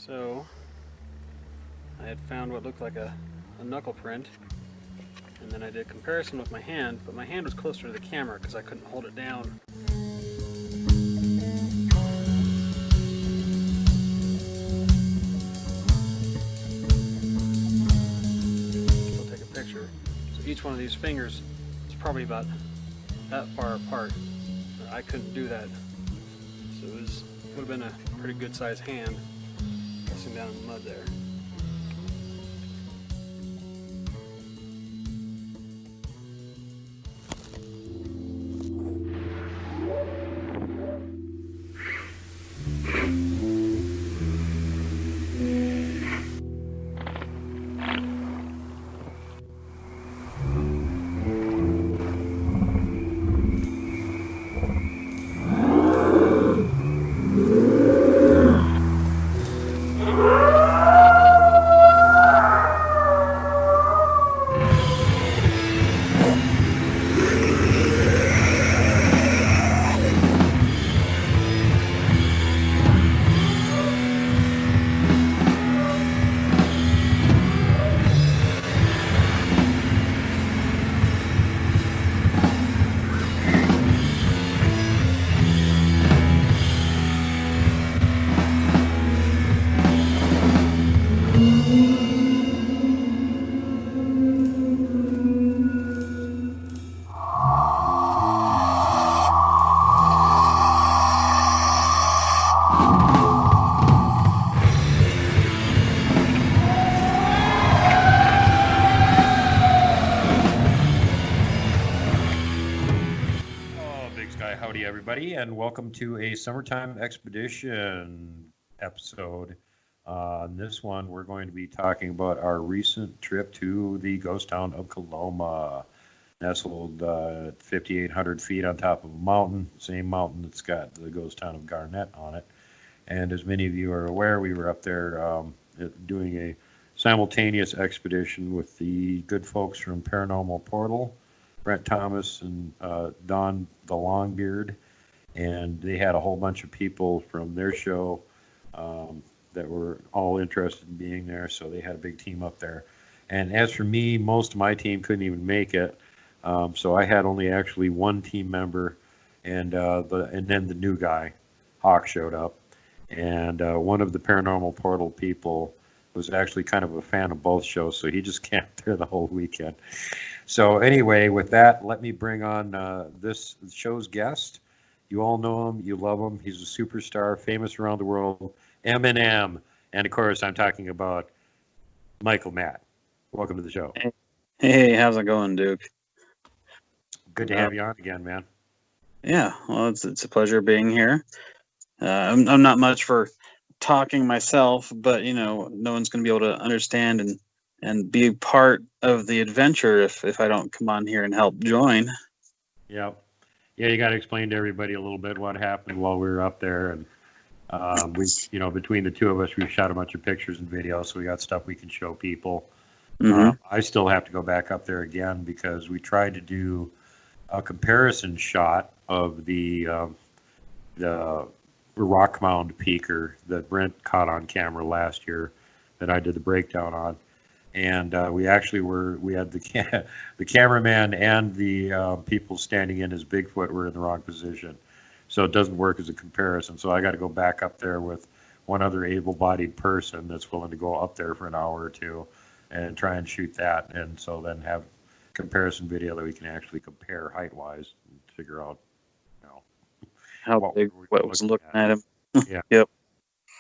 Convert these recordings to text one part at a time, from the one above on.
So I had found what looked like a knuckle print, and then I did a comparison with my hand, but my hand was closer to the camera because I couldn't hold it down. Still take a picture. So each one of these fingers is probably about that far apart. I couldn't do that. So it would have been a pretty good sized hand pressing down in the mud there. Everybody, and welcome to a summertime expedition episode. On this one, we're going to be talking about our recent trip to the ghost town of Coloma, nestled 5,800 feet on top of a mountain, same mountain that's got the ghost town of Garnett on it. And as many of you are aware, we were up there doing a simultaneous expedition with the good folks from Paranormal Portal, Brent Thomas and Don the Longbeard, and they had a whole bunch of people from their show that were all interested in being there, so they had a big team up there. And as for me, most of my team couldn't even make it, so I had only actually one team member, and then the new guy, Hawk, showed up, and one of the Paranormal Portal people was actually kind of a fan of both shows, so he just camped there the whole weekend. So anyway, with that, let me bring on this show's guest. You all know him, you love him. He's a superstar, famous around the world, Eminem. And of course, I'm talking about Michael Matt. Welcome to the show. Hey, how's it going, Duke? Good to have you on again, man. Yeah, well, it's a pleasure being here. I'm not much for talking myself, but no one's going to be able to understand and be part of the adventure if I don't come on here and help join. Yeah, you got to explain to everybody a little bit what happened while we were up there, and we, between the two of us, we shot a bunch of pictures and videos, so we got stuff we can show people. Mm-hmm. I still have to go back up there again because we tried to do a comparison shot of the rock mound peaker that Brent caught on camera last year that I did the breakdown on. And we had the cameraman and the people standing in as Bigfoot were in the wrong position. So it doesn't work as a comparison. So I got to go back up there with one other able-bodied person that's willing to go up there for an hour or two and try and shoot that. And so then have comparison video that we can actually compare height-wise and figure out, how big what was looking at him. Yeah. Yep.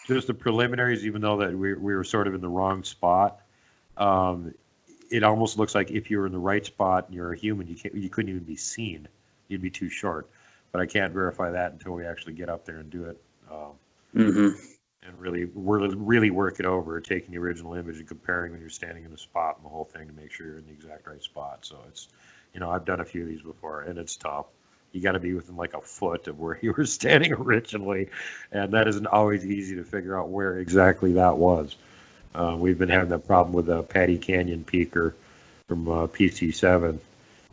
Just the preliminaries, even though that we were sort of in the wrong spot. It almost looks like if you were in the right spot and you're a human, you couldn't even be seen. You'd be too short. But I can't verify that until we actually get up there and do it. And really work it over, taking the original image and comparing when you're standing in the spot and the whole thing to make sure you're in the exact right spot. So it's, I've done a few of these before, and it's tough. You got to be within like a foot of where you were standing originally, and that isn't always easy to figure out where exactly that was. We've been having that problem with a Patty Canyon peaker from PC7,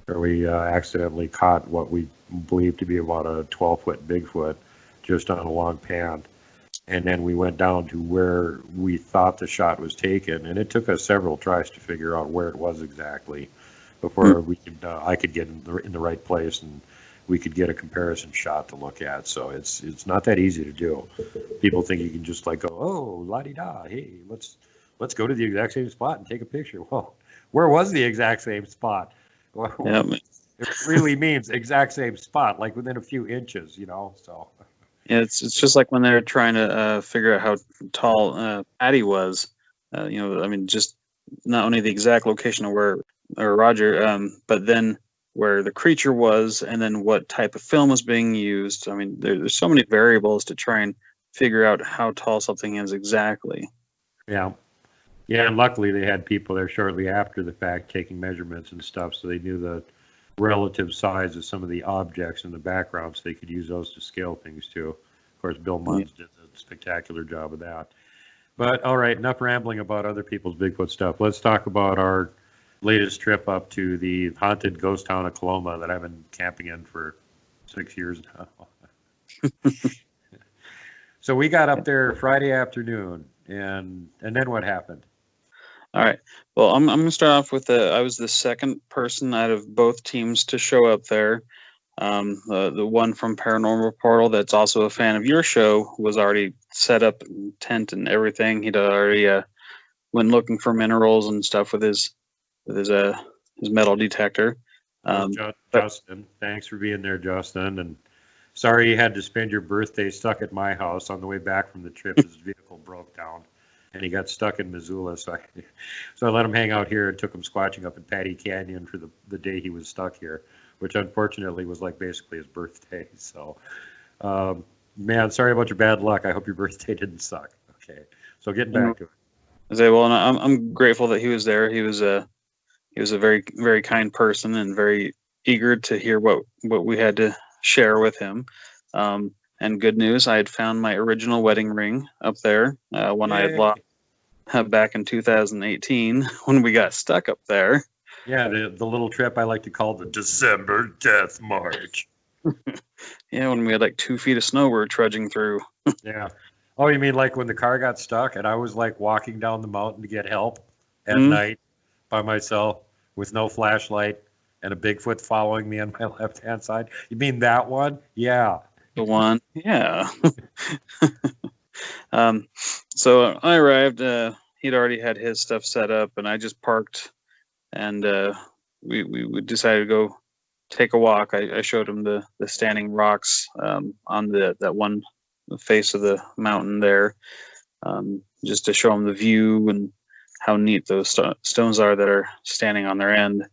where we accidentally caught what we believe to be about a 12-foot Bigfoot just on a long pan. And then we went down to where we thought the shot was taken, and it took us several tries to figure out where it was exactly before we could I could get in the right place and we could get a comparison shot to look at. So it's not that easy to do. People think you can just like go, oh, la-di-da, hey, let's go to the exact same spot and take a picture. Well, where was the exact same spot? Well, Yeah, it really means exact same spot, like within a few inches, so. yeah, it's just like when they're trying to figure out how tall Patty was. I mean, just not only the exact location of where or Roger, but then where the creature was, and then what type of film was being used. I mean, there's so many variables to try and figure out how tall something is exactly. Yeah. Yeah, and luckily they had people there shortly after the fact taking measurements and stuff, so they knew the relative size of some of the objects in the background, so they could use those to scale things too. Of course, Bill Munns did a spectacular job of that. But all right, enough rambling about other people's Bigfoot stuff. Let's talk about our latest trip up to the haunted ghost town of Coloma that I've been camping in for 6 years now. So we got up there Friday afternoon, and then what happened? All right. Well, I'm going to start off with I was the second person out of both teams to show up there. The one from Paranormal Portal that's also a fan of your show was already set up in tent and everything. He'd already went looking for minerals and stuff with his metal detector. Justin, thanks for being there, Justin. And sorry you had to spend your birthday stuck at my house. On the way back from the trip, his vehicle broke down and he got stuck in Missoula. So I let him hang out here and took him squatching up in Patty Canyon for the day he was stuck here, which unfortunately was like basically his birthday. So, man, sorry about your bad luck. I hope your birthday didn't suck. Okay, so getting back to it. I say, well, and I'm grateful that he was there. He was a very, very kind person and very eager to hear what we had to share with him. And good news, I had found my original wedding ring up there, one I had lost back in 2018 when we got stuck up there. Yeah, the little trip I like to call the December Death March. Yeah, when we had like 2 feet of snow we were trudging through. Yeah. Oh, you mean like when the car got stuck and I was like walking down the mountain to get help at night by myself with no flashlight and a Bigfoot following me on my left-hand side? You mean that one? Yeah. The one, yeah. So I arrived. He'd already had his stuff set up, and I just parked, and we decided to go take a walk. I showed him the standing rocks on that one face of the mountain there, just to show him the view and how neat those stones are that are standing on their end.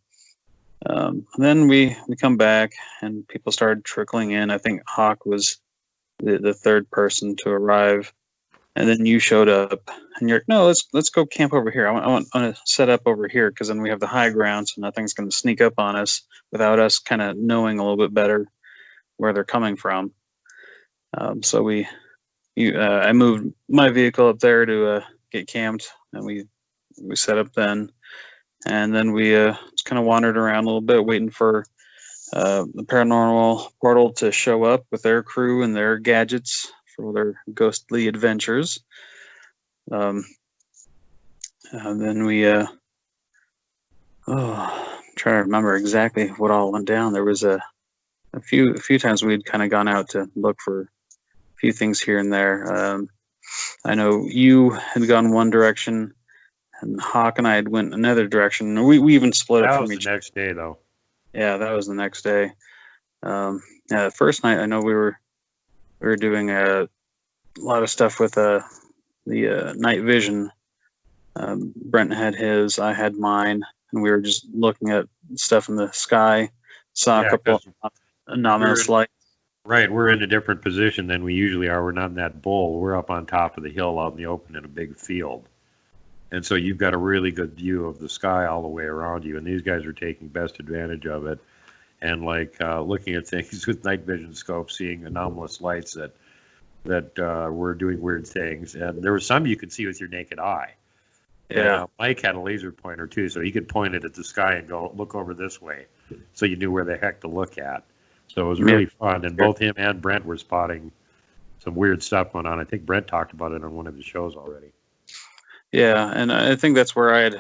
Then we come back and people started trickling in. I think Hawk was the third person to arrive, and then you showed up and you're like, no, let's go camp over here. I want to set up over here because then we have the high ground, so nothing's going to sneak up on us without us kind of knowing a little bit better where they're coming from. So I moved my vehicle up there to get camped, and we set up then. And then we just kind of wandered around a little bit, waiting for the Paranormal Portal to show up with their crew and their gadgets for their ghostly adventures. And then we, I'm trying to remember exactly what all went down. There was a few times we'd kind of gone out to look for a few things here and there. I know you had gone one direction, and Hawk and I had went another direction. We even split up from each other. That was the next day, though. Yeah, that was the next day. Yeah, the first night I know we were doing a lot of stuff with the night vision. Brent had his, I had mine, and we were just looking at stuff in the sky. Saw a couple of anomalous lights. Right, we're in a different position than we usually are. We're not in that bowl. We're up on top of the hill out in the open in a big field. And so you've got a really good view of the sky all the way around you. And these guys are taking best advantage of it. And like looking at things with night vision scopes, seeing anomalous lights that were doing weird things. And there was some you could see with your naked eye. Yeah. Mike had a laser pointer too, so he could point it at the sky and go, look over this way. So you knew where the heck to look at. So it was really fun. And both him and Brent were spotting some weird stuff going on. I think Brent talked about it on one of his shows already. Yeah, and I think that's where I had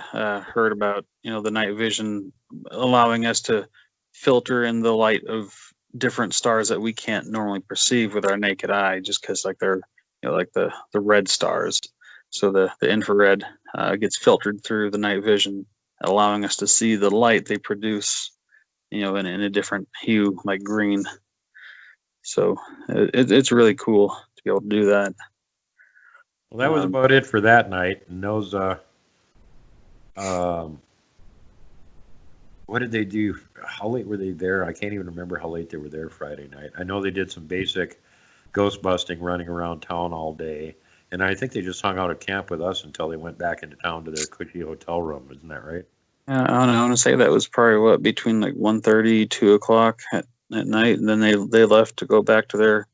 heard about, the night vision allowing us to filter in the light of different stars that we can't normally perceive with our naked eye, just because like they're, like the red stars. So the infrared gets filtered through the night vision, allowing us to see the light they produce, in a different hue, like green. So it's really cool to be able to do that. Well, that was about it for that night. And those, what did they do? How late were they there? I can't even remember how late they were there Friday night. I know they did some basic ghost busting, running around town all day. And I think they just hung out at camp with us until they went back into town to their cushy hotel room. Isn't that right? I want to say that was probably between like 1:30, 2 o'clock at night. And then they left to go back to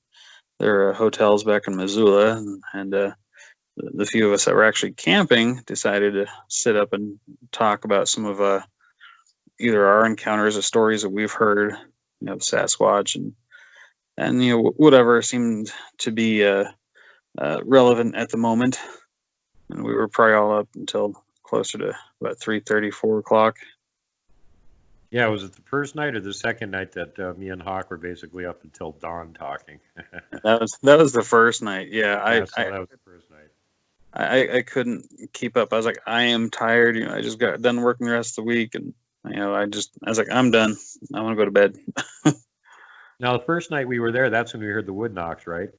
their hotels back in Missoula. And the few of us that were actually camping decided to sit up and talk about some of either our encounters or stories that we've heard, Sasquatch and whatever seemed to be relevant at the moment. And we were probably all up until closer to about 3:30, 4 o'clock. Yeah, was it the first night or the second night that me and Hawk were basically up until dawn talking? That was the first night. Yeah, that was the first night. I couldn't keep up. I was like, I am tired. I just got done working the rest of the week, and I was like, I'm done. I want to go to bed. Now, the first night we were there, that's when we heard the wood knocks, right?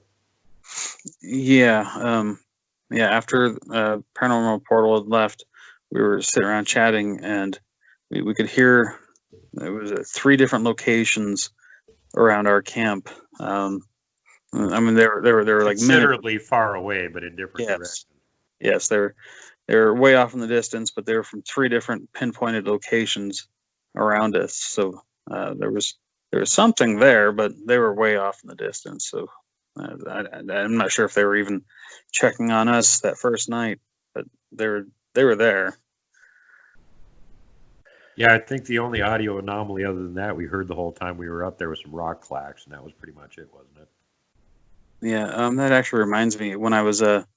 Yeah. After Paranormal Portal had left, we were sitting around chatting, and we could hear. It was at 3 different locations around our camp. I mean, they were like considerably far away, but in different directions. Yes, they were way off in the distance, but they were from 3 different pinpointed locations around us. So there was something there, but they were way off in the distance. So I'm not sure if they were even checking on us that first night, but they were there. Yeah, I think the only audio anomaly other than that we heard the whole time we were up there was some rock clacks, and that was pretty much it, wasn't it? Yeah, that actually reminds me, when I was up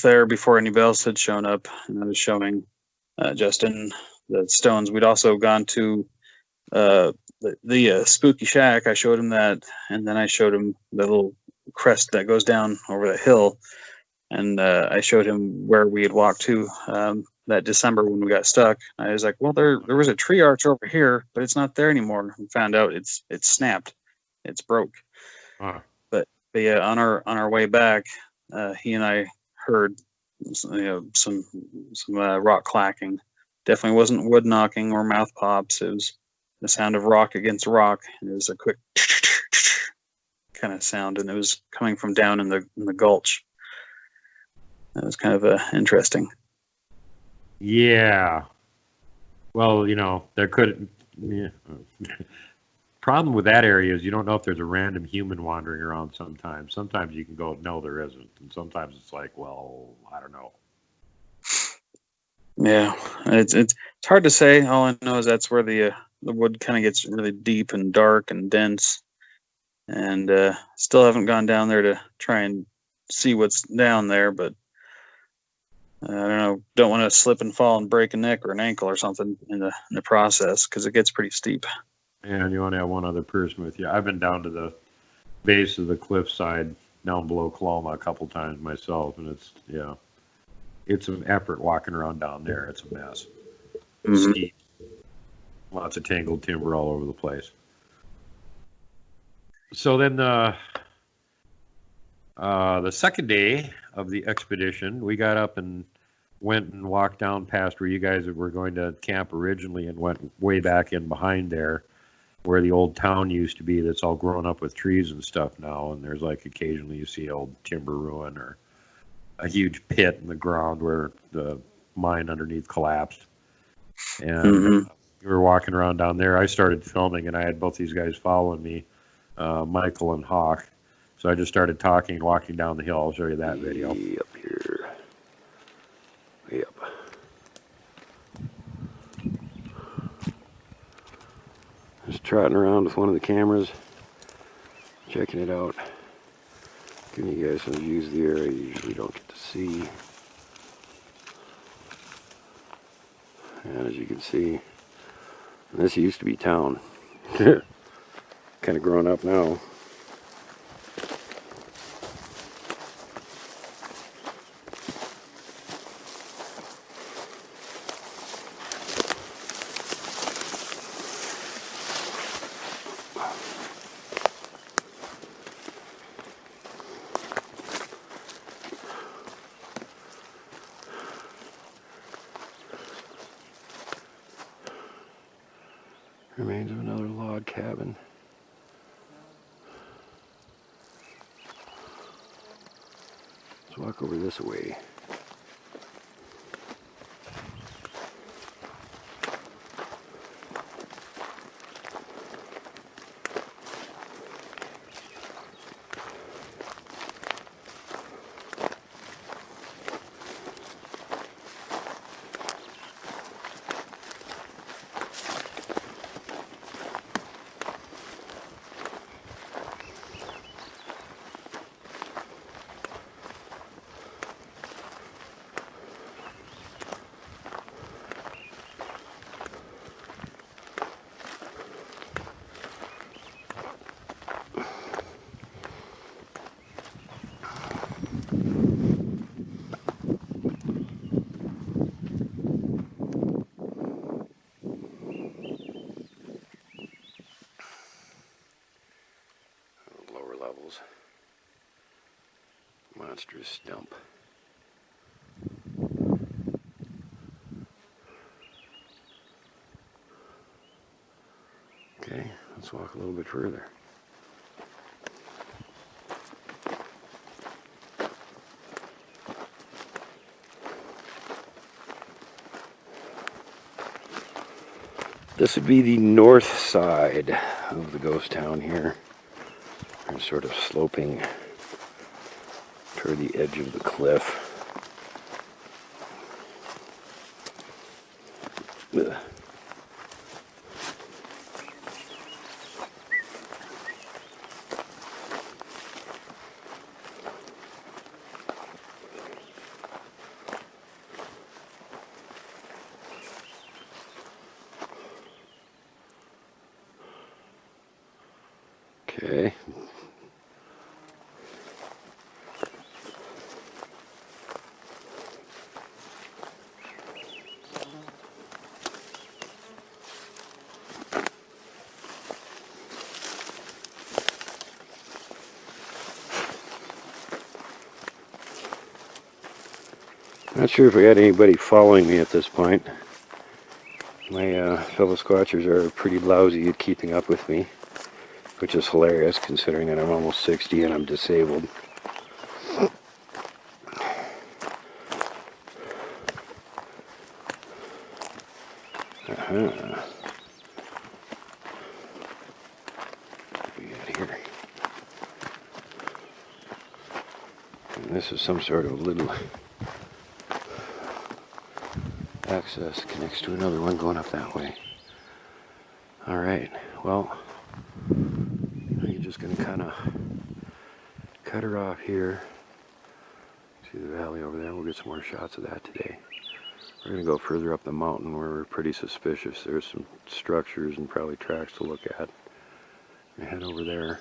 there before anybody else had shown up, and I was showing Justin the stones. We'd also gone to the spooky shack. I showed him that, and then I showed him the little crest that goes down over the hill, and I showed him where we had walked to that December when we got stuck. I was like, well, there was a tree arch over here, but it's not there anymore. And found out it's snapped, it's broke. Huh. But yeah, on our way back, he and I heard some rock clacking. Definitely wasn't wood knocking or mouth pops. It was the sound of rock against rock. It was a quick kind of sound, and it was coming from down in the gulch. That was kind of interesting. Yeah. Well, there could. Yeah. Problem with that area is you don't know if there's a random human wandering around sometimes. Sometimes you can go, no, there isn't. And sometimes it's like, well, I don't know. Yeah, it's hard to say. All I know is that's where the wood kind of gets really deep and dark and dense. And still haven't gone down there to try and see what's down there, but I don't know. Don't want to slip and fall and break a neck or an ankle or something in the process, because it gets pretty steep. And you want to have one other person with you. I've been down to the base of the cliffside down below Coloma a couple times myself, and it's an effort walking around down there. It's a mess. Mm-hmm. Steep. Lots of tangled timber all over the place. So then the second day of the expedition, we got up and went and walked down past where you guys were going to camp originally, and went way back in behind there where the old town used to be, that's all grown up with trees and stuff now. And there's like occasionally you see old timber ruin or a huge pit in the ground where the mine underneath collapsed. And we were walking around down there. I started filming, and I had both these guys following me, Michael and Hawk. So I just started talking and walking down the hill. I'll show you that video. Up here. Yep. Just trotting around with one of the cameras, checking it out. Giving you guys some views of the area you usually don't get to see. And as you can see, this used to be town. Kind of grown up now. Remains of another log cabin. Let's walk over this way. Lower levels. Monstrous stump. Okay, let's walk a little bit further. This would be the north side of the ghost town here. It's sort of sloping toward the edge of the cliff. Ugh. Okay. Not sure if we had anybody following me at this point. My fellow Squatchers are pretty lousy at keeping up with me, which is hilarious considering that I'm almost 60 and I'm disabled. What do we got here? And this is some sort of little access, connects to another one going up that way. Alright, well, I'm just going to kind of cut her off here. See the valley over there? We'll get some more shots of that today. We're going to go further up the mountain where we're pretty suspicious. There's some structures and probably tracks to look at. We head over there.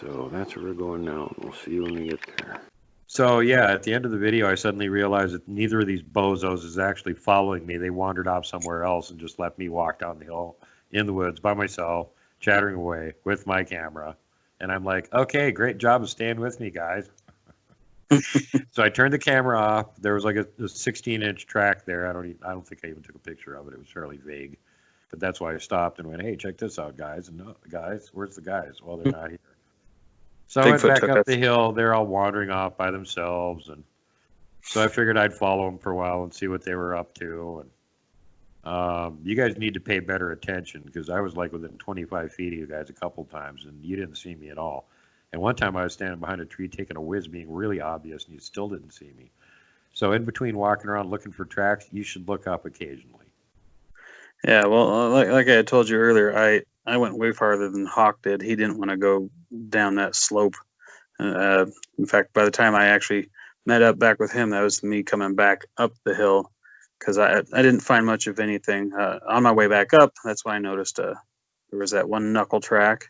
So that's where we're going now. We'll see you when we get there. So yeah, at the end of the video, I suddenly realized that neither of these bozos is actually following me. They wandered off somewhere else and just let me walk down the hill in the woods by myself, chattering away with my camera. And I'm like, okay, great job of staying with me, guys. So I turned the camera off. There was like a 16-inch track there. I don't think I even took a picture of it. It was fairly vague. But that's why I stopped and went, hey, check this out, guys. And no, guys, where's the guys? Well, they're not here. So I went back up the hill. They're all wandering off by themselves. And so I figured I'd follow them for a while and see what they were up to. And you guys need to pay better attention because I was like within 25 feet of you guys a couple times and you didn't see me at all. And one time I was standing behind a tree taking a whiz, being really obvious, and you still didn't see me. So in between walking around looking for tracks, you should look up occasionally. Yeah, well, like I had told you earlier, I went way farther than Hawk did. He didn't want to go down that slope. In fact, by the time I actually met up back with him, that was me coming back up the hill because I didn't find much of anything. On my way back up, that's when I noticed there was that one knuckle track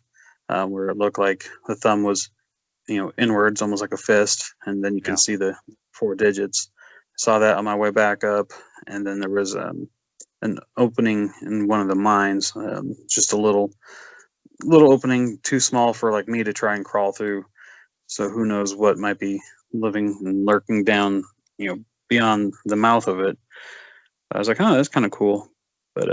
where it looked like the thumb was, inwards, almost like a fist, and then you can see the 4 digits. I saw that on my way back up, and then there was an opening in one of the mines, just a little opening, too small for like me to try and crawl through. So who knows what might be living and lurking down, beyond the mouth of it. I was like, oh, that's kind of cool. But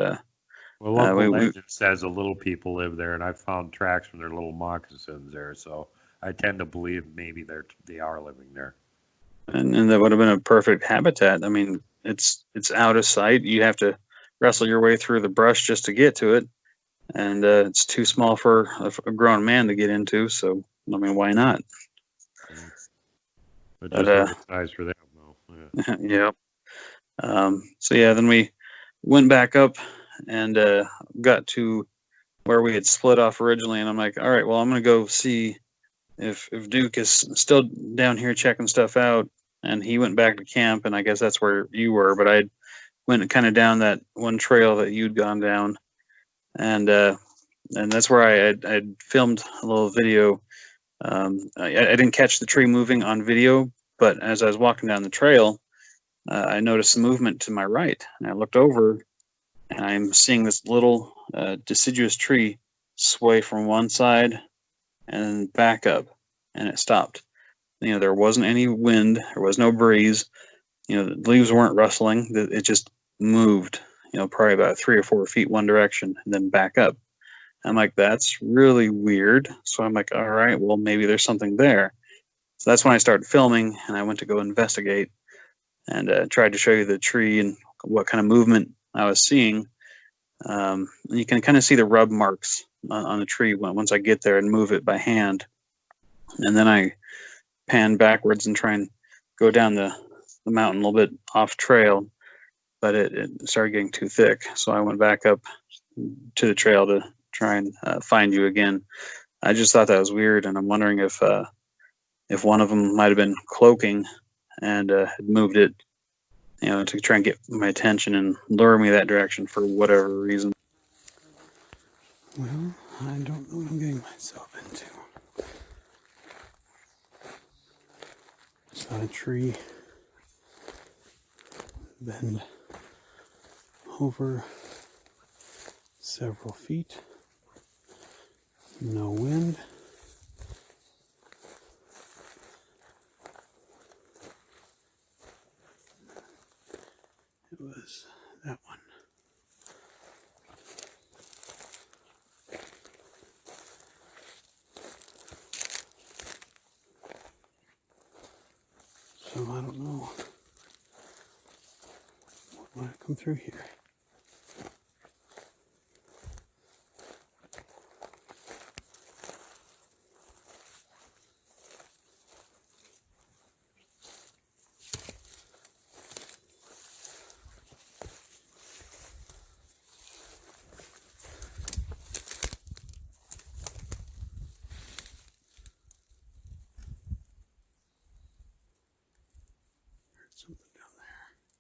well, local legend says the little people live there, and I found tracks from their little moccasins there, so I tend to believe maybe they are living there. And that would have been a perfect habitat. I mean, it's out of sight. You have to wrestle your way through the brush just to get to it, and it's too small for a grown man to get into. So I mean, why not? But just the size for them, though. Yeah. So yeah, then we went back up and got to where we had split off originally, and I'm like, all right, well, I'm gonna go see if Duke is still down here checking stuff out. And he went back to camp, and I guess that's where you were, but I went kind of down that one trail that you'd gone down, and that's where I filmed a little video. I didn't catch the tree moving on video, but as I was walking down the trail, I noticed some movement to my right, and I looked over, and I'm seeing this little deciduous tree sway from one side and back up, and it stopped. There wasn't any wind, there was no breeze, the leaves weren't rustling, it just moved, probably about 3 or 4 feet one direction and then back up. I'm like, that's really weird. So I'm like, all right, well, maybe there's something there. So that's when I started filming, and I went to go investigate and tried to show you the tree and what kind of movement I was seeing. And you can kind of see the rub marks on the tree once I get there and move it by hand. And then I pan backwards and try and go down the mountain a little bit off trail, but it started getting too thick. So I went back up to the trail to try and find you again. I just thought that was weird, and I'm wondering if one of them might have been cloaking and had moved it, to try and get my attention and lure me that direction for whatever reason. Well, I don't know what I'm getting myself into. Saw a tree bend over several feet. No wind. It was that one. So I don't know what might come through here. Something down there.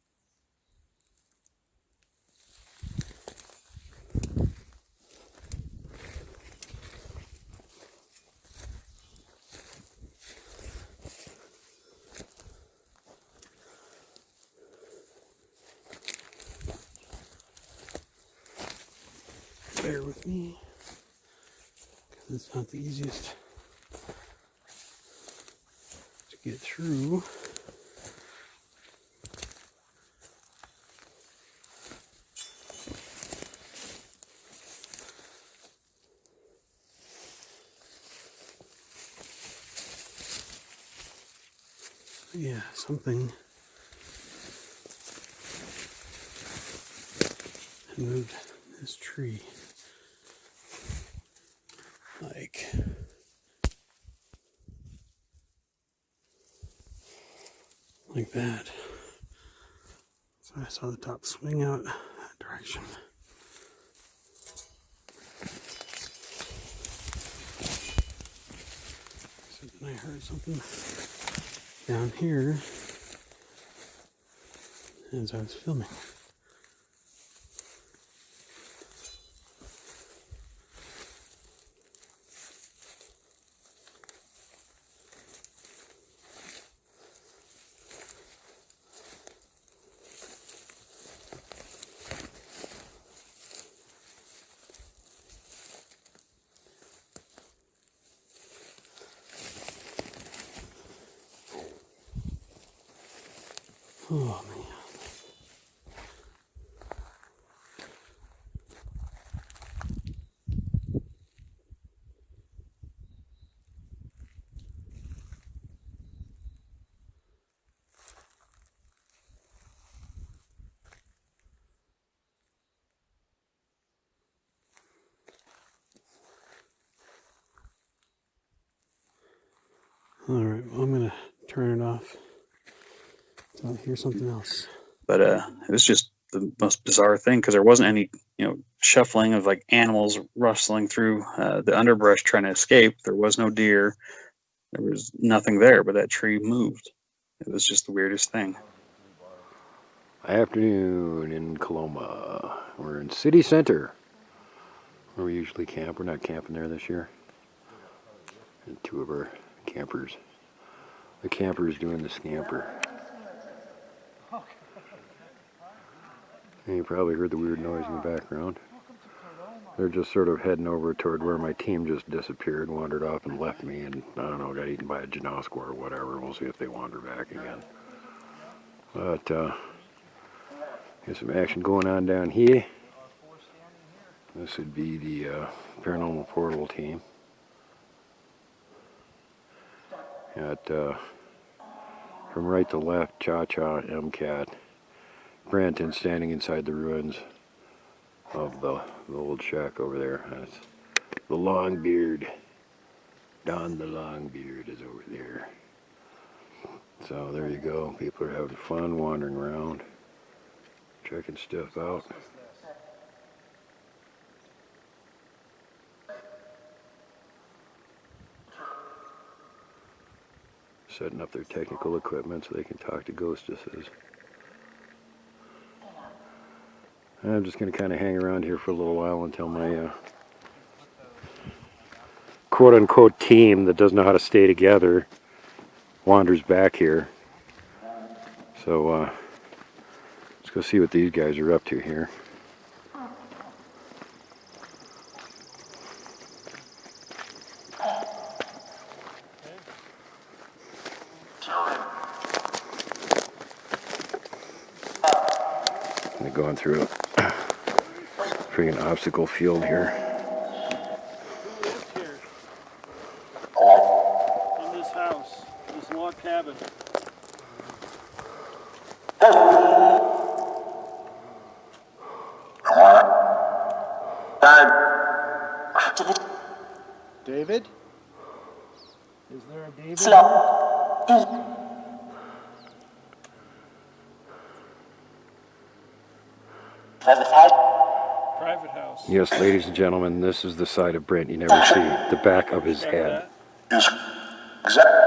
Bear with me, because it's not the easiest to get through. Yeah, something had moved this tree like that. So I saw the top swing out that direction. and I heard something down here as I was filming. Oh man. All right, well, I'm gonna turn it off. So I'll hear something else. But it was just the most bizarre thing because there wasn't any, shuffling of like animals rustling through the underbrush trying to escape. There was no deer. There was nothing there, but that tree moved. It was just the weirdest thing. Afternoon in Coloma. We're in city center where we usually camp. We're not camping there this year. And two of our campers. The camper's doing the scamper. And you probably heard the weird noise in the background. They're just sort of heading over toward where my team just disappeared, wandered off and left me, and I don't know, got eaten by a genosko or whatever. We'll see if they wander back again. But there's some action going on down here. This would be the paranormal portable team. Got from right to left, Cha-Cha, MCAT, Branton standing inside the ruins of the old shack over there. That's the Longbeard. Don the Longbeard is over there. So there you go. People are having fun wandering around, checking stuff out. Setting up their technical equipment so they can talk to ghostesses. I'm just going to kind of hang around here for a little while until my quote-unquote team that doesn't know how to stay together wanders back here. So let's go see what these guys are up to here. They're going through a freaking obstacle field here. In this house, this log cabin. David? Is there a David? Private house. Yes, ladies and gentlemen, this is the side of Brent you never see, the back of his head. Is exactly.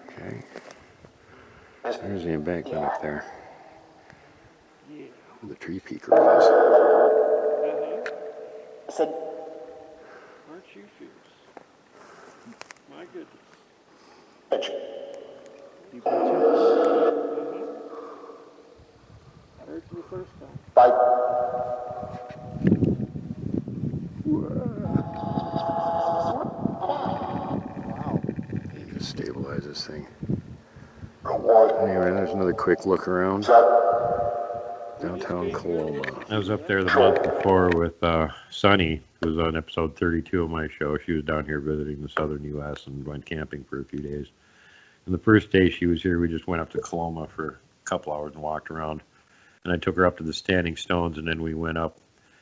Okay. There's the embankment up there. The tree peaker was. Aren't you fierce? My goodness. You betcha. I heard you the first time. Wow. You just stabilize this thing. Anyway, there's another quick look around. Downtown Coloma. I was up there the month before with Sunny, who was on episode 32 of my show. She was down here visiting the southern U.S. and went camping for a few days. And the first day she was here, we just went up to Coloma for a couple hours and walked around. And I took her up to the Standing Stones, and then we went up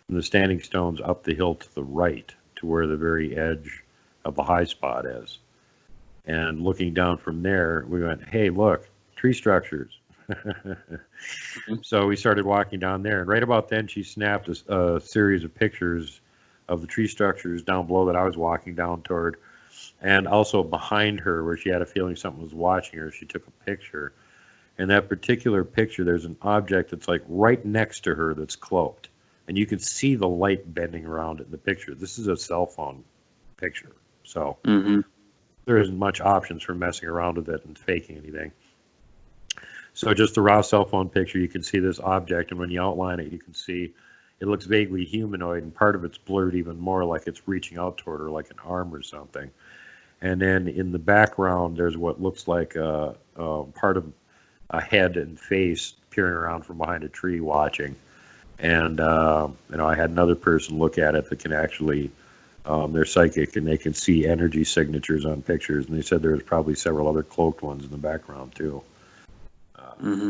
from the Standing Stones up the hill to the right to to where the very edge of the high spot is. And looking down from there, we went, hey, look, tree structures. So we started walking down there, and right about then she snapped a series of pictures of the tree structures down below that I was walking down toward, and also behind her where she had a feeling something was watching her. She took a picture. In that particular picture, there's an object that's like right next to her that's cloaked, and you can see the light bending around it in the picture. This is a cell phone picture, so there isn't much options for messing around with it and faking anything. So just a raw cell phone picture, you can see this object, and when you outline it, you can see it looks vaguely humanoid, and part of it's blurred even more, like it's reaching out toward her, like an arm or something. And then in the background, there's what looks like a part of a head and face peering around from behind a tree watching. And I had another person look at it that can actually, they're psychic, and they can see energy signatures on pictures, and they said there was probably several other cloaked ones in the background too.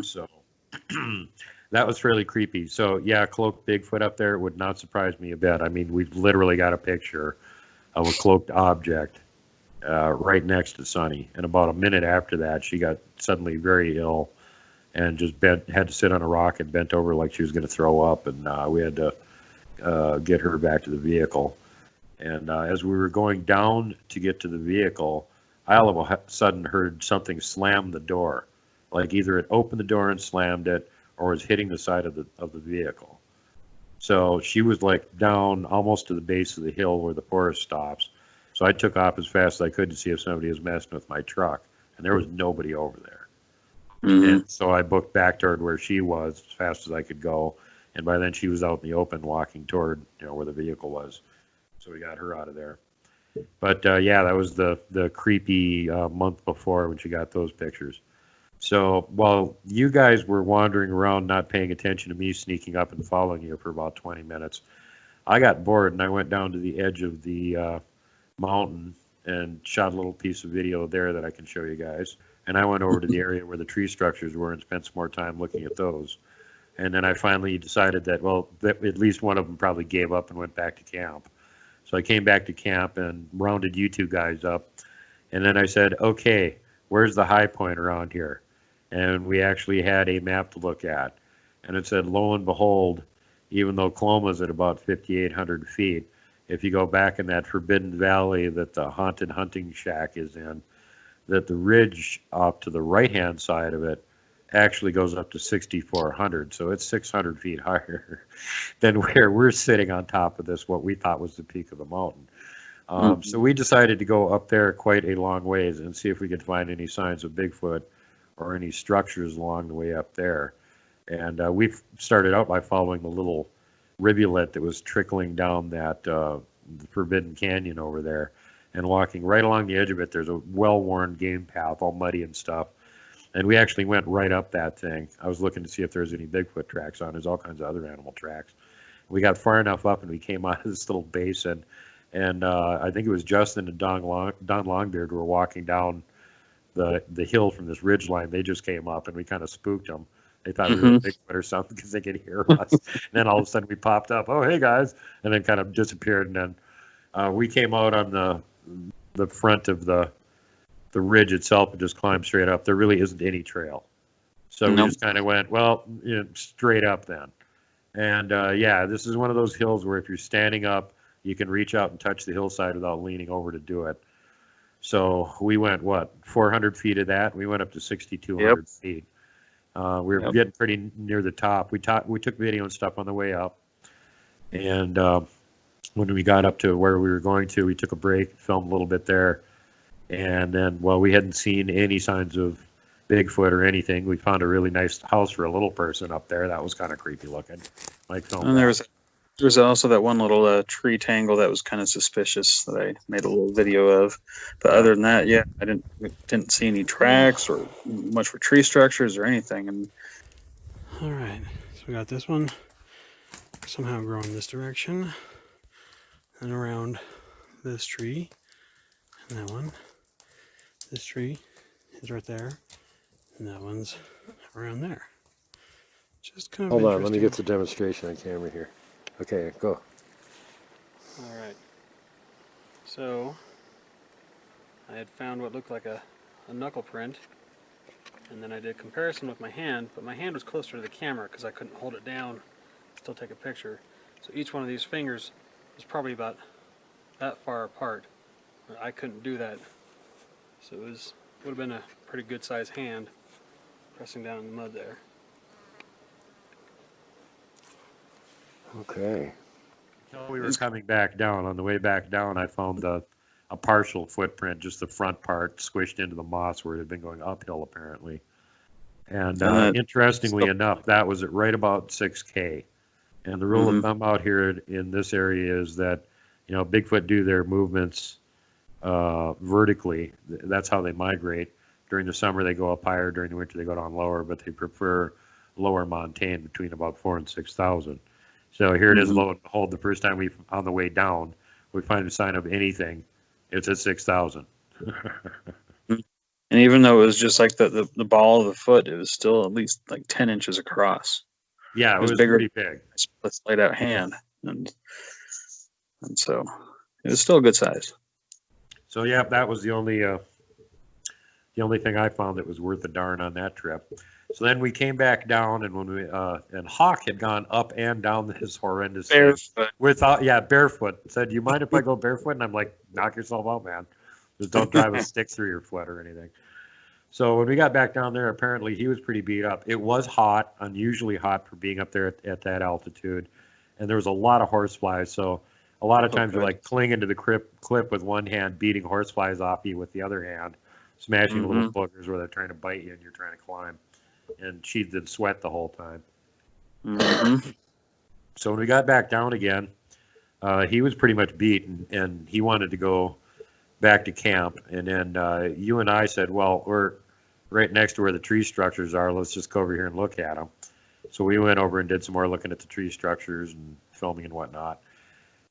So that was fairly creepy. So yeah, cloaked Bigfoot up there would not surprise me a bit. I mean, we've literally got a picture of a cloaked object right next to Sunny, and about a minute after that, she got suddenly very ill and just had to sit on a rock and bent over like she was going to throw up, and we had to get her back to the vehicle. And as we were going down to get to the vehicle, I all of a sudden heard something slam the door. Like either it opened the door and slammed it, or was hitting the side of the vehicle. So she was like down almost to the base of the hill where the forest stops. So I took off as fast as I could to see if somebody was messing with my truck, and there was nobody over there. And so I booked back toward where she was as fast as I could go, and by then she was out in the open walking toward where the vehicle was. So we got her out of there. But yeah, that was the creepy month before when she got those pictures. So while you guys were wandering around not paying attention to me sneaking up and following you for about 20 minutes, I got bored and I went down to the edge of the mountain and shot a little piece of video there that I can show you guys. And I went over to the area where the tree structures were and spent some more time looking at those. And then I finally decided that, well, that at least one of them probably gave up and went back to camp. So I came back to camp and rounded you two guys up. And then I said, okay, where's the high point around here? And we actually had a map to look at. And it said, lo and behold, even though Coloma's at about 5,800 feet, if you go back in that forbidden valley that the haunted hunting shack is in, that the ridge off to the right-hand side of it actually goes up to 6,400. So it's 600 feet higher than where we're sitting on top of this, what we thought was the peak of the mountain. So we decided to go up there quite a long ways and see if we could find any signs of Bigfoot or any structures along the way up there. And we started out by following the little rivulet that was trickling down that forbidden canyon over there, and walking right along the edge of it. There's a well-worn game path, all muddy and stuff. And we actually went right up that thing. I was looking to see if there was any Bigfoot tracks on. There's all kinds of other animal tracks. We got far enough up and we came out of this little basin. And I think it was Justin and Don Longbeard were walking down the hill from this ridge line. They just came up and we kind of spooked them. They thought we were Bigfoot or something because they could hear us. And then all of a sudden we popped up, oh, hey guys, and then kind of disappeared. And then we came out on the front of the ridge itself and just climbed straight up. There really isn't any trail. So we just kind of went, well, straight up then. And yeah, this is one of those hills where if you're standing up, you can reach out and touch the hillside without leaning over to do it. So we went, 400 feet of that? We went up to 6,200 feet. We were getting pretty near the top. We took video and stuff on the way up. And when we got up to where we were going to, we took a break, filmed a little bit there. And then, well, we hadn't seen any signs of Bigfoot or anything. We found a really nice house for a little person up there. That was kind of creepy looking. Mike filmed and there was also that one little tree tangle that was kind of suspicious that I made a little video of. But other than that, yeah, I didn't see any tracks or much for tree structures or anything. And all right, so we got this one somehow growing this direction and around this tree, and that one. This tree is right there, and that one's around there. Just kind of Hold on, let me get the demonstration on camera here. Okay, go. All right. So I had found what looked like a knuckle print, and then I did a comparison with my hand, but my hand was closer to the camera because I couldn't hold it down, still take a picture. So each one of these fingers was probably about that far apart. I couldn't do that. So would have been a pretty good sized hand pressing down in the mud there. Okay. Until we were coming back down, on the way back down, I found a partial footprint, just the front part squished into the moss where it had been going uphill apparently. And interestingly enough, that was at right about 6K. And the rule of thumb out here in this area is that, you know, Bigfoot do their movements vertically. That's how they migrate. During the summer, they go up higher. During the winter, they go down lower, but they prefer lower montane between about 4,000 and 6,000. So here it is, lo and behold, the first time on the way down, we find a sign of anything, it's at 6,000. And even though it was just like the ball of the foot, it was still at least like 10 inches across. Yeah, it was bigger, pretty big. Split laid out hand, and so it was still a good size. So yeah, that was the only thing I found that was worth a darn on that trip. So then we came back down, and when we and Hawk had gone up and down this horrendous Barefoot. Barefoot. Said, "You mind if I go barefoot?" And I'm like, "Knock yourself out, man. Just don't drive a stick through your foot or anything." So when we got back down there, apparently he was pretty beat up. It was hot, unusually hot for being up there at that altitude, and there was a lot of horseflies. So a lot of times you're like clinging to the clip with one hand, beating horseflies off you with the other hand, smashing little boogers where they're trying to bite you and you're trying to climb. And she did sweat the whole time. So when we got back down again, he was pretty much beat, and he wanted to go back to camp. And then you and I said, well, we're right next to where the tree structures are. Let's just go over here and look at them. So we went over and did some more looking at the tree structures and filming and whatnot.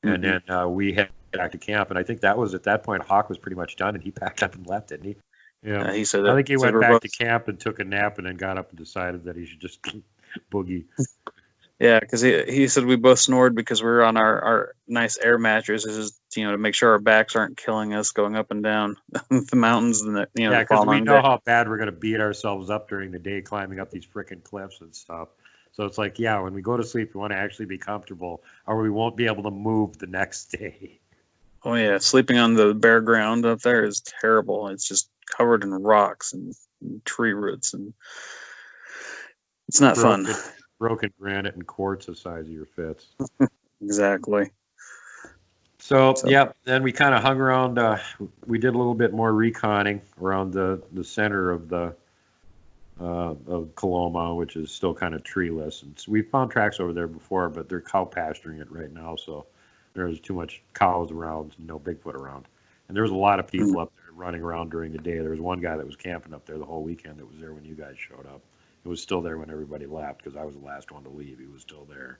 And then we headed back to camp. And I think that was at that point, Hawk was pretty much done, and he packed up and left, didn't he? Yeah, he said. I think he went back to camp and took a nap, and then got up and decided that he should just boogie. Yeah, because he said we both snored because we were on our nice air mattresses, you know, to make sure our backs aren't killing us going up and down the mountains. And yeah, because we know how bad we're going to beat ourselves up during the day climbing up these frickin' cliffs and stuff. So it's like, yeah, when we go to sleep, we want to actually be comfortable, or we won't be able to move the next day. Oh yeah, sleeping on the bare ground up there is terrible. It's just covered in rocks and tree roots, and it's not fun. Broken granite and quartz the size of your fits. Exactly. So yeah, then we kind of hung around. We did a little bit more reconning around the center of the of Coloma, which is still kind of treeless. And so we found tracks over there before, but they're cow pasturing it right now, so there's too much cows around, no Bigfoot around. And there was a lot of people up there running around during the day. There was one guy that was camping up there the whole weekend that was there when you guys showed up. It was still there when everybody left, because I was the last one to leave. He was still there.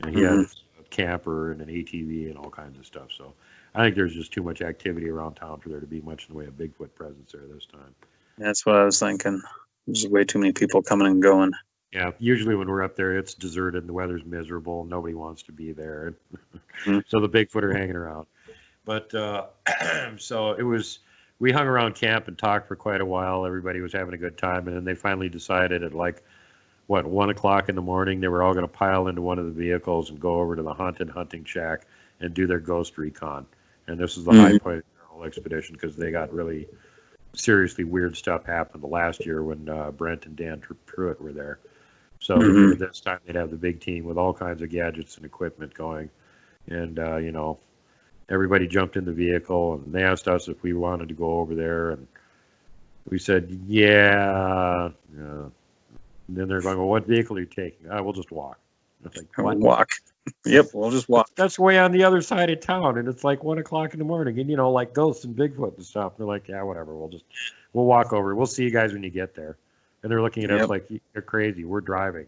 And he had a camper and an ATV and all kinds of stuff. So I think there's just too much activity around town for there to be much in the way of Bigfoot presence there this time. That's what I was thinking. There's way too many people coming and going. Yeah, usually when we're up there, it's deserted and the weather's miserable. Nobody wants to be there. So the Bigfoot are hanging around. But so it was, we hung around camp and talked for quite a while. Everybody was having a good time. And then they finally decided at 1 o'clock in the morning, they were all going to pile into one of the vehicles and go over to the haunted hunting shack and do their ghost recon. And this was the high point of their whole expedition, because they got really seriously weird stuff happened the last year when Brent and Dan Pruitt were there. So this time they'd have the big team with all kinds of gadgets and equipment going. And, everybody jumped in the vehicle, and they asked us if we wanted to go over there. And we said, yeah. And then they're going, well, what vehicle are you taking? We'll just walk. I was like, what? Walk. Yep, we'll just walk. That's way on the other side of town, and it's 1 o'clock in the morning, and like ghosts and Bigfoot and stuff. They're like, yeah, whatever. We'll walk over. We'll see you guys when you get there. And they're looking at us like, you're crazy. We're driving.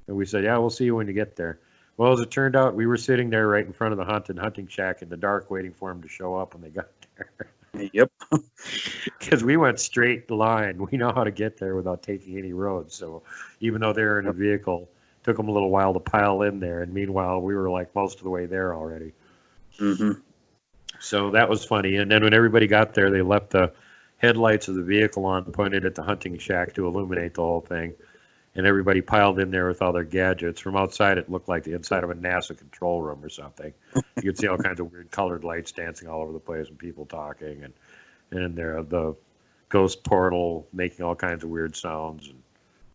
And we said, yeah, we'll see you when you get there. Well, as it turned out, we were sitting there right in front of the haunted hunting shack in the dark, waiting for them to show up when they got there. Yep. Because we went straight line. We know how to get there without taking any roads. So even though they were in a vehicle, it took them a little while to pile in there. And meanwhile, we were most of the way there already. So that was funny. And then when everybody got there, they left the headlights of the vehicle on, pointed at the hunting shack to illuminate the whole thing. And everybody piled in there with all their gadgets. From outside, it looked like the inside of a NASA control room or something. You could see all kinds of weird colored lights dancing all over the place and people talking. And there, the ghost portal making all kinds of weird sounds and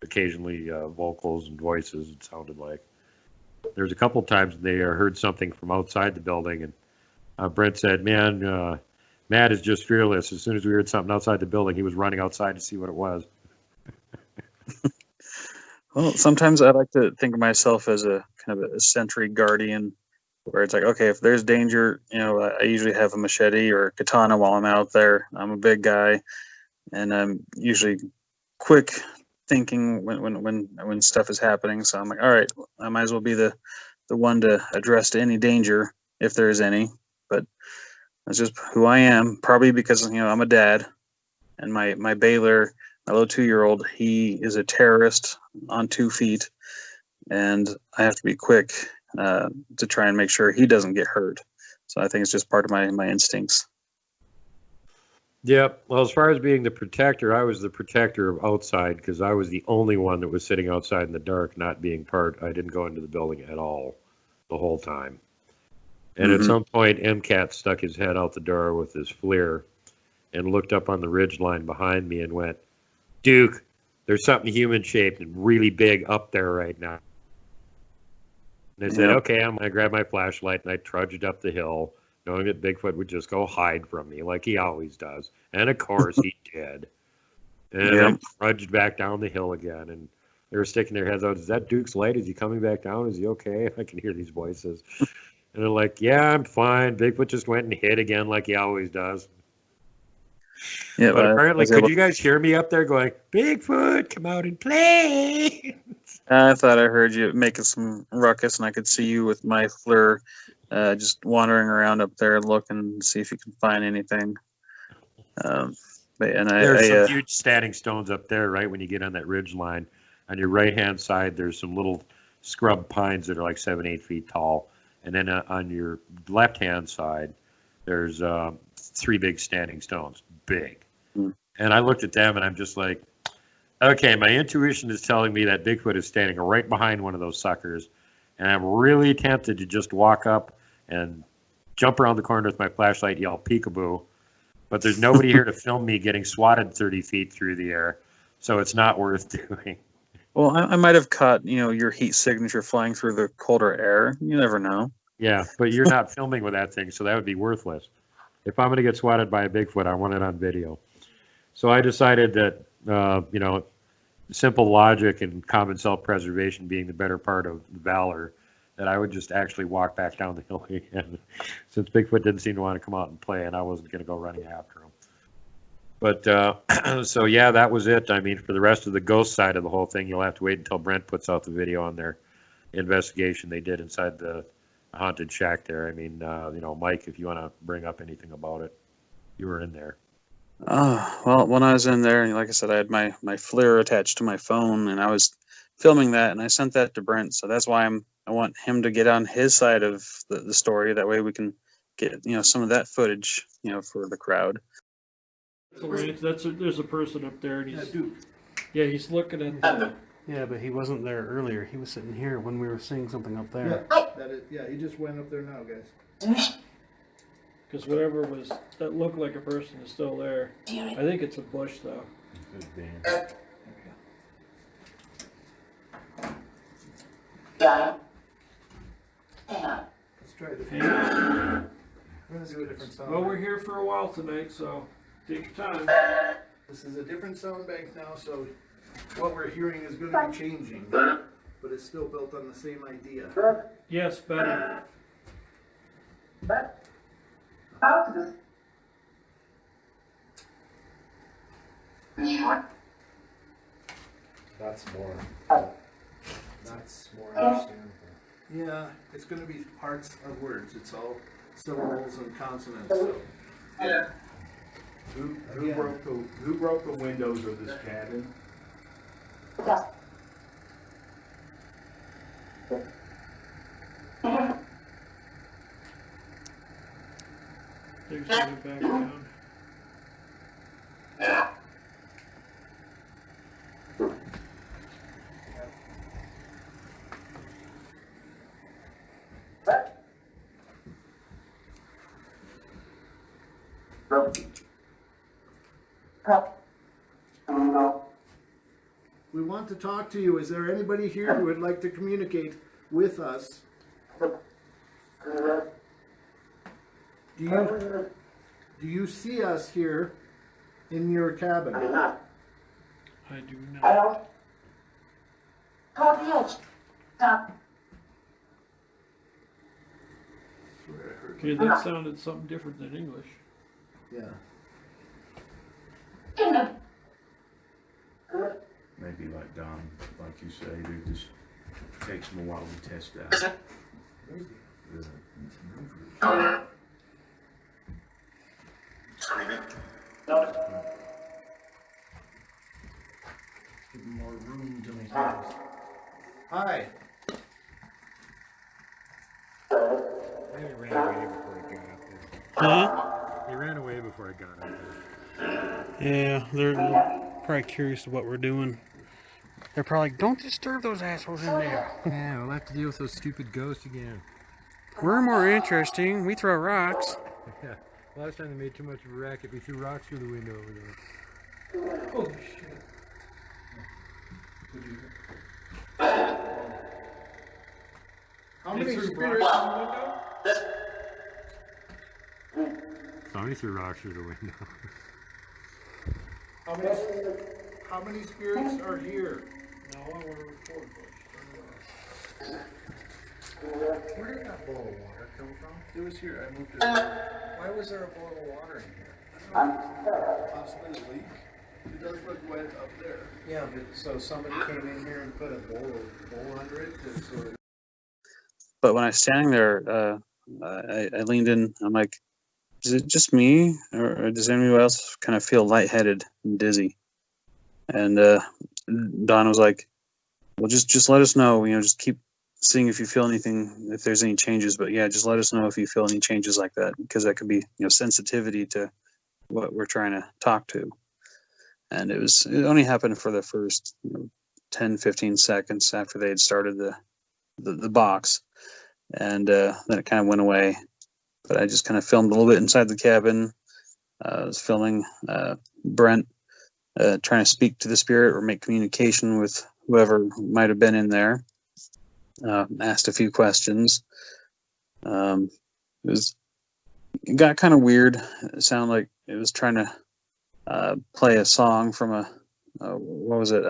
occasionally vocals and voices, it sounded like. There's a couple times they heard something from outside the building, and Brent said, man, Matt is just fearless. As soon as we heard something outside the building, he was running outside to see what it was. Well, sometimes I like to think of myself as a kind of a sentry guardian, where it's like, okay, if there's danger, I usually have a machete or a katana while I'm out there. I'm a big guy, and I'm usually quick thinking when stuff is happening. So I'm like, all right, I might as well be the one to address any danger if there is any. But that's just who I am. Probably because I'm a dad, and my Baylor, my little 2-year-old, he is a terrorist on 2 feet, and I have to be quick to try and make sure he doesn't get hurt. So I think it's just part of my instincts. Yep. Well, as far as being the protector, I was the protector of outside because I was the only one that was sitting outside in the dark, not being part. I didn't go into the building at all the whole time. And at some point, MCAT stuck his head out the door with his FLIR and looked up on the ridge line behind me and went, Duke, there's something human-shaped and really big up there right now. And I said, okay, I'm going to grab my flashlight, and I trudged up the hill, knowing that Bigfoot would just go hide from me like he always does. And of course he did. And I trudged back down the hill again, and they were sticking their heads out. Is that Duke's light? Is he coming back down? Is he okay? I can hear these voices. And they're like, yeah, I'm fine. Bigfoot just went and hid again like he always does. Yeah, but apparently, could you guys hear me up there going, Bigfoot, come out and play? I thought I heard you making some ruckus, and I could see you with my FLIR just wandering around up there looking to see if you can find anything. There's some huge standing stones up there, right, when you get on that ridge line. On your right-hand side, there's some little scrub pines that are like 7-8 feet tall. And then on your left-hand side, there's 3 big standing stones, big. And I looked at them, and I'm just like, okay, my intuition is telling me that Bigfoot is standing right behind one of those suckers. And I'm really tempted to just walk up and jump around the corner with my flashlight, yell peekaboo. But there's nobody here to film me getting swatted 30 feet through the air, so it's not worth doing. Well, I might have caught, your heat signature flying through the colder air. You never know. Yeah, but you're not filming with that thing, so that would be worthless. If I'm going to get swatted by a Bigfoot, I want it on video. So I decided that, simple logic and common self-preservation being the better part of valor, that I would just actually walk back down the hill again, since Bigfoot didn't seem to want to come out and play, and I wasn't going to go running after him. But so yeah, that was it. I mean, for the rest of the ghost side of the whole thing, you'll have to wait until Brent puts out the video on their investigation they did inside the haunted shack there. I mean, Mike, if you want to bring up anything about it, you were in there. Well, when I was in there, like I said, I had my FLIR attached to my phone, and I was filming that, and I sent that to Brent. So that's why I want him to get on his side of the story. That way we can get some of that footage for the crowd. So there's a person up there, and he's looking at. Yeah, but he wasn't there earlier. He was sitting here when we were seeing something up there. He just went up there now, guys. Because whatever that looked like a person is still there. I think it's a bush, though. Let's try it. We're gonna do a different sound. Well, we're here for a while tonight, so take your time. This is a different sound bank now, so what we're hearing is going to be changing, but it's still built on the same idea. Yes, better. That's more understandable. Yeah, it's going to be parts of words. It's all syllables and consonants. So. Yeah. Who broke the windows of this cabin? you set it back down? We want to talk to you. Is there anybody here who would like to communicate with us? Do you see us here in your cabin? I do not. Okay, that sounded something different than English. Yeah. Maybe like Don, like you say, it just takes them a while to test out. Give them more room to make noise. Hi. He ran away before I got up there. Huh? He ran away before I got up there. Yeah, they're probably curious what we're doing. They're probably like, don't disturb those assholes in there. Yeah, we'll have to deal with those stupid ghosts again. We're more interesting. We throw rocks. Yeah. Last time they made too much of a racket, we threw rocks through the window over there. Oh shit. How many spirits? Somebody threw rocks through the window. How many spirits are here? No, I want to record this. Where did that bowl of water come from? It was here. I moved it. Why was there a bowl of water in here? Possibly a leak. It does look wet up there. Yeah, but so somebody came in here and put a bowl under it to sort of... But when I was standing there, I leaned in. I'm like, is it just me, or does anyone else kind of feel lightheaded and dizzy? And Don was like, well, just let us know. You know, just keep seeing if you feel anything, if there's any changes. But yeah, just let us know if you feel any changes like that, because that could be, you know, sensitivity to what we're trying to talk to. And it only happened for the first 10, 15 seconds after they had started the box. And then it kind of went away. But I just kind of filmed a little bit inside the cabin. I was filming Brent trying to speak to the spirit or make communication with whoever might have been in there. Asked a few questions. It got kind of weird. It sounded like it was trying to play a song from what was it?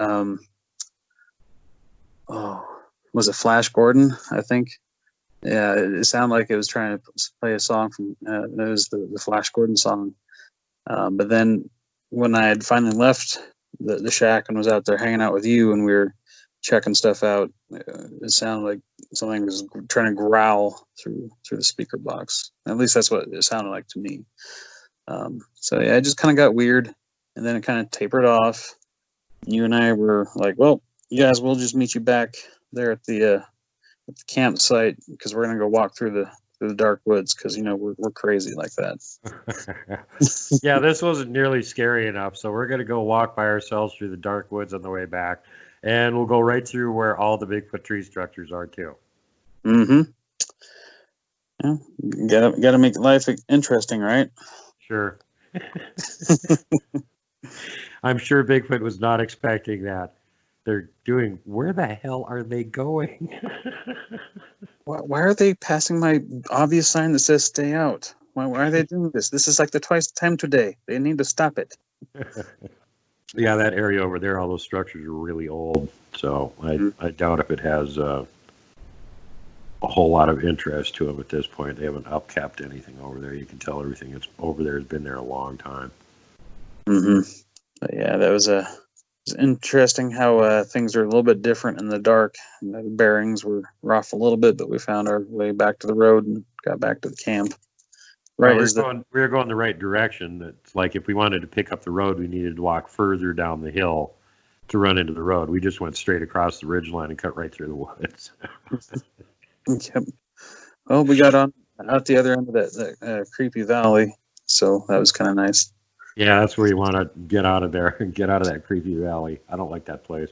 Was it Flash Gordon? I think. Yeah, it sounded like it was trying to play a song from. It was the Flash Gordon song. But then when I had finally left the shack and was out there hanging out with you, and we were checking stuff out, it sounded like something was trying to growl through the speaker box. At least that's what it sounded like to me. So yeah, it just kind of got weird, and then it kind of tapered off. You and I were like, well, you guys, we'll just meet you back there at the campsite, because we're gonna go walk through the dark woods, because we're crazy like that. Yeah, this wasn't nearly scary enough, so we're gonna go walk by ourselves through the dark woods on the way back, and we'll go right through where all the Bigfoot tree structures are too. Mm-hmm. Yeah, gotta make life interesting, right? Sure. I'm sure Bigfoot was not expecting that. They're doing, where the hell are they going? Why are they passing my obvious sign that says stay out? Why are they doing this? This is like the twice time today. They need to stop it. Yeah, that area over there, all those structures are really old. So I doubt if it has a whole lot of interest to them at this point. They haven't upkept anything over there. You can tell everything that's over there has been there a long time. Mm-hmm. But yeah, that was it's interesting how things are a little bit different in the dark. The bearings were off a little bit, but we found our way back to the road and got back to the camp. Right, well, we were going the right direction. It's like if we wanted to pick up the road, we needed to walk further down the hill to run into the road. We just went straight across the ridgeline and cut right through the woods. Yep. Well, we got out the other end of that creepy valley. So that was kind of nice. Yeah, that's where you want to get out of there and get out of that creepy valley. I don't like that place.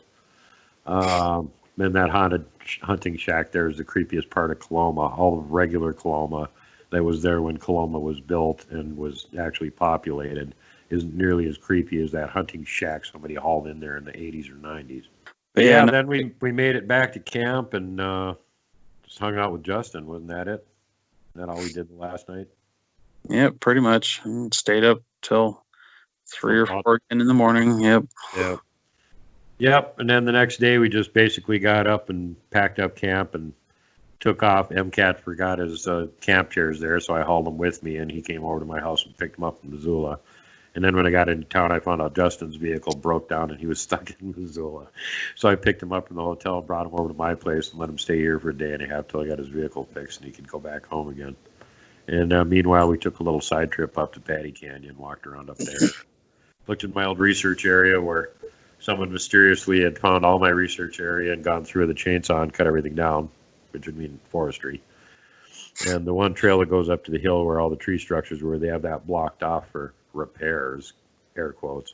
And that haunted hunting shack there is the creepiest part of Coloma. All of regular Coloma that was there when Coloma was built and was actually populated isn't nearly as creepy as that hunting shack somebody hauled in there in the 80s or 90s. But yeah, then we made it back to camp and just hung out with Justin. Wasn't that it? Isn't that all we did the last night? Yep, pretty much. And stayed up till 3 or 4 in the morning. Yep. Yep. Yep. And then the next day we just basically got up and packed up camp and took off. MCAT forgot his camp chairs there, so I hauled them with me, and he came over to my house and picked them up from Missoula. And then when I got into town, I found out Justin's vehicle broke down and he was stuck in Missoula. So I picked him up from the hotel and brought him over to my place and let him stay here for a day and a half till I got his vehicle fixed and he could go back home again. And meanwhile, we took a little side trip up to Patty Canyon, walked around up there, looked at my old research area where someone mysteriously had found all my research area and gone through with a chainsaw and cut everything down, which would mean forestry. And the one trail that goes up to the hill where all the tree structures were, they have that blocked off for repairs, air quotes.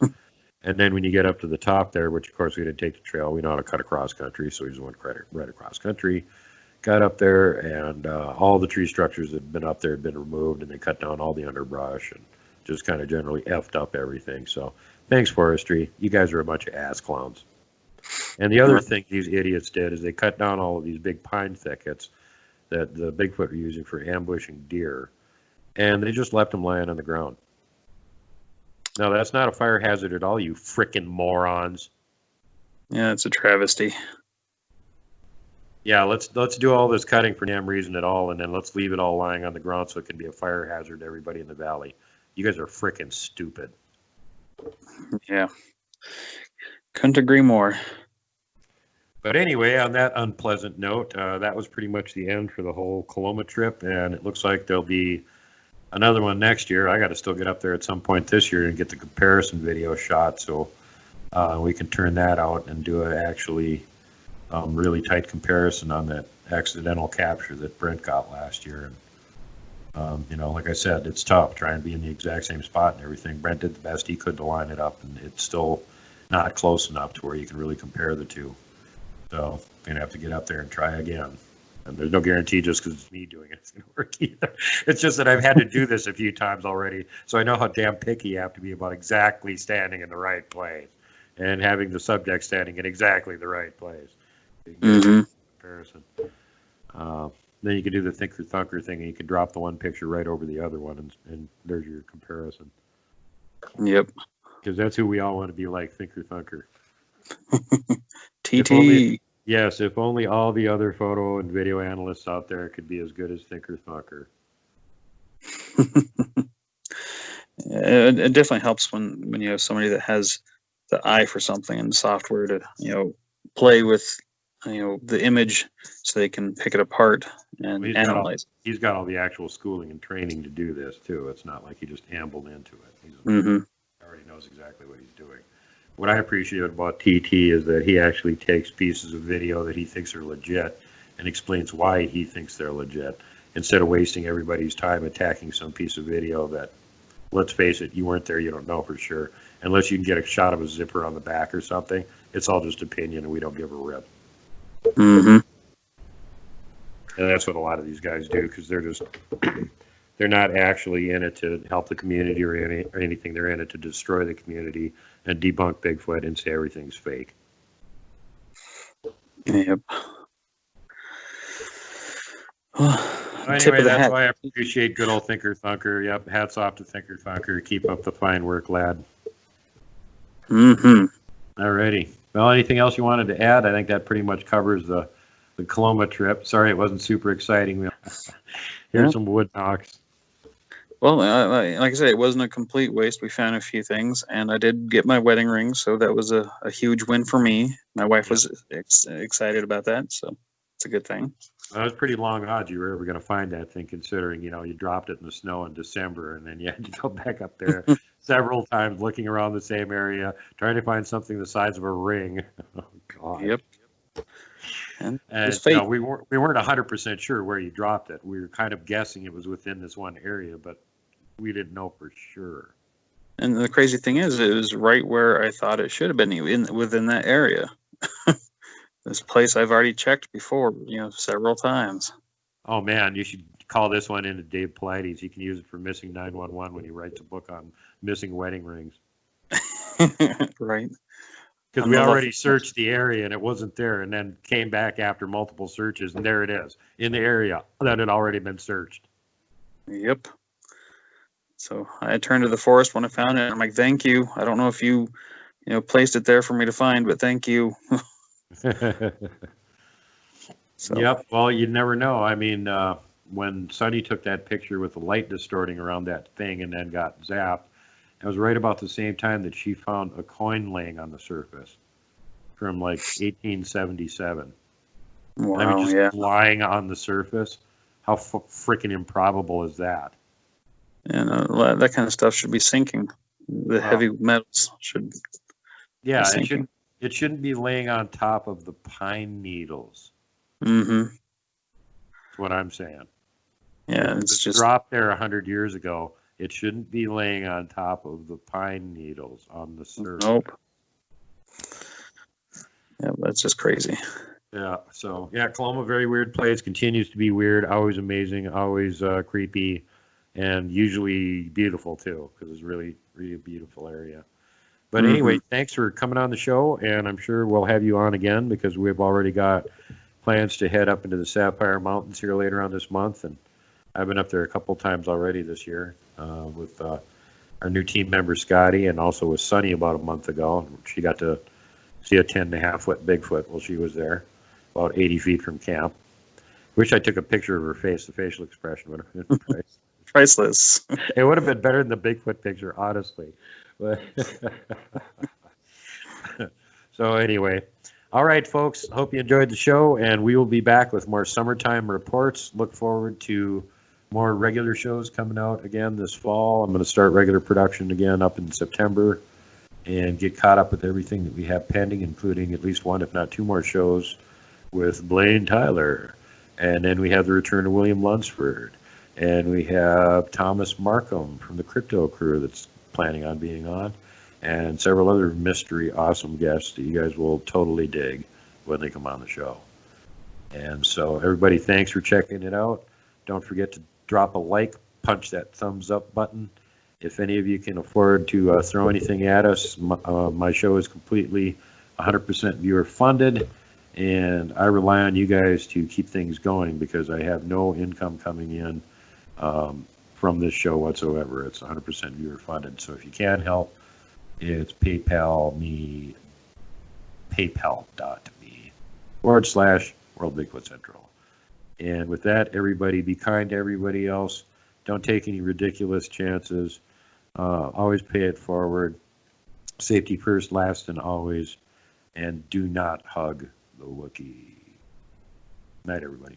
And then when you get up to the top there, which of course we didn't take the trail, we know how to cut across country, so we just went right across country. Got up there, and all the tree structures that had been up there had been removed, and they cut down all the underbrush and just kind of generally effed up everything. So thanks, Forestry. You guys are a bunch of ass clowns. And the other thing these idiots did is they cut down all of these big pine thickets that the Bigfoot were using for ambushing deer, and they just left them lying on the ground. No, that's not a fire hazard at all, you frickin' morons. Yeah, it's a travesty. Yeah, let's do all this cutting for no damn reason at all, and then let's leave it all lying on the ground so it can be a fire hazard to everybody in the valley. You guys are frickin' stupid. Yeah. Couldn't agree more. But anyway, on that unpleasant note, that was pretty much the end for the whole Coloma trip, and it looks like there'll be another one next year. I got to still get up there at some point this year and get the comparison video shot, so we can turn that out and do an actually really tight comparison on that accidental capture that Brent got last year. And you know, like I said, it's tough trying to be in the exact same spot and everything. Brent did the best he could to line it up, and it's still not close enough to where you can really compare the two. So I'm gonna have to get up there and try again. And there's no guarantee just because it's me doing it, it's going to work either. It's just that I've had to do this a few times already, so I know how damn picky you have to be about exactly standing in the right place and having the subject standing in exactly the right place. Mm-hmm. Comparison. Then you can do the thinker thunker thing, and you can drop the one picture right over the other one, and there's your comparison. Yep. Because that's who we all want to be like, thinker thunker. TT. Yes, if only all the other photo and video analysts out there could be as good as Thinker Thunker. It definitely helps when you have somebody that has the eye for something and the software to, you know, play with, you know, the image so they can pick it apart and analyze. He's got all the actual schooling and training to do this too. It's not like he just ambled into it. He already knows exactly what he's doing. What I appreciate about TT is that he actually takes pieces of video that he thinks are legit and explains why he thinks they're legit, instead of wasting everybody's time attacking some piece of video that, let's face it, you weren't there, you don't know for sure. Unless you can get a shot of a zipper on the back or something, it's all just opinion and we don't give a rip. Mm-hmm. And that's what a lot of these guys do, because they're just, they're not actually in it to help the community or anything. They're in it to destroy the community and debunk Bigfoot and say everything's fake. Yep. Anyway, that's why I appreciate good old Thinker Thunker. Yep, hats off to Thinker Thunker. Keep up the fine work, lad. Mm-hmm. Alrighty. Well, anything else you wanted to add? I think that pretty much covers the Coloma trip. Sorry, it wasn't super exciting. Here's some wood knocks. Well, like I said, it wasn't a complete waste. We found a few things, and I did get my wedding ring, so that was a huge win for me. My wife was excited about that, so it's a good thing. Well, it was pretty long odds you were ever going to find that thing, considering, you know, you dropped it in the snow in December, and then you had to go back up there several times looking around the same area, trying to find something the size of a ring. Oh, God. Yep. And no, we weren't 100% sure where you dropped it. We were kind of guessing it was within this one area, but we didn't know for sure. And the crazy thing is, it was right where I thought it should have been, within that area. This place I've already checked before, several times. Oh man, you should call this one into Dave Pilates. He can use it for missing 911 when he writes a book on missing wedding rings. Right. Because we already searched the area and it wasn't there, and then came back after multiple searches, and there it is in the area that had already been searched. Yep. So I turned to the forest when I found it. I'm like, thank you. I don't know if you placed it there for me to find, but thank you. So. Yep. Well, you never know. I mean, when Sonny took that picture with the light distorting around that thing and then got zapped, it was right about the same time that she found a coin laying on the surface from like 1877. Wow, I mean, just yeah. lying on the surface. How freaking improbable is that? And that kind of stuff should be sinking. The heavy metals should. Yeah, sinking. it shouldn't be laying on top of the pine needles. Mm-hmm. That's what I'm saying. Yeah, If it's it just dropped there 100 years ago. It shouldn't be laying on top of the pine needles on the surface. Nope. Yeah, that's just crazy. Yeah. So yeah, Coloma, very weird place. Continues to be weird. Always amazing. Always creepy, and usually beautiful too, because it's really, really a beautiful area. But anyway, thanks for coming on the show, and I'm sure we'll have you on again because we've already got plans to head up into the Sapphire Mountains here later on this month, and I've been up there a couple times already this year with our new team member Scotty, and also with Sunny about a month ago. She got to see a 10.5-foot Bigfoot while she was there, about 80 feet from camp. Wish I took a picture of her face. The facial expression would have been Priceless. It would have been better than the Bigfoot picture, honestly. But so anyway, all right, folks. Hope you enjoyed the show, and we will be back with more summertime reports. Look forward to more regular shows coming out again this fall. I'm going to start regular production again up in September and get caught up with everything that we have pending, including at least one, if not two more shows with Blaine Tyler. And then we have the return of William Lunsford. And we have Thomas Markham from the Crypto Crew that's planning on being on. And several other mystery awesome guests that you guys will totally dig when they come on the show. And so everybody, thanks for checking it out. Don't forget to drop a like, punch that thumbs up button. If any of you can afford to throw anything at us, my show is completely 100% viewer funded, and I rely on you guys to keep things going because I have no income coming in from this show whatsoever. It's 100% viewer funded. So if you can help, it's paypal.me /World Bigfoot Central. And with that, everybody, be kind to everybody else. Don't take any ridiculous chances. Always pay it forward. Safety first, last, and always. And do not hug the Wookiee. Night, everybody.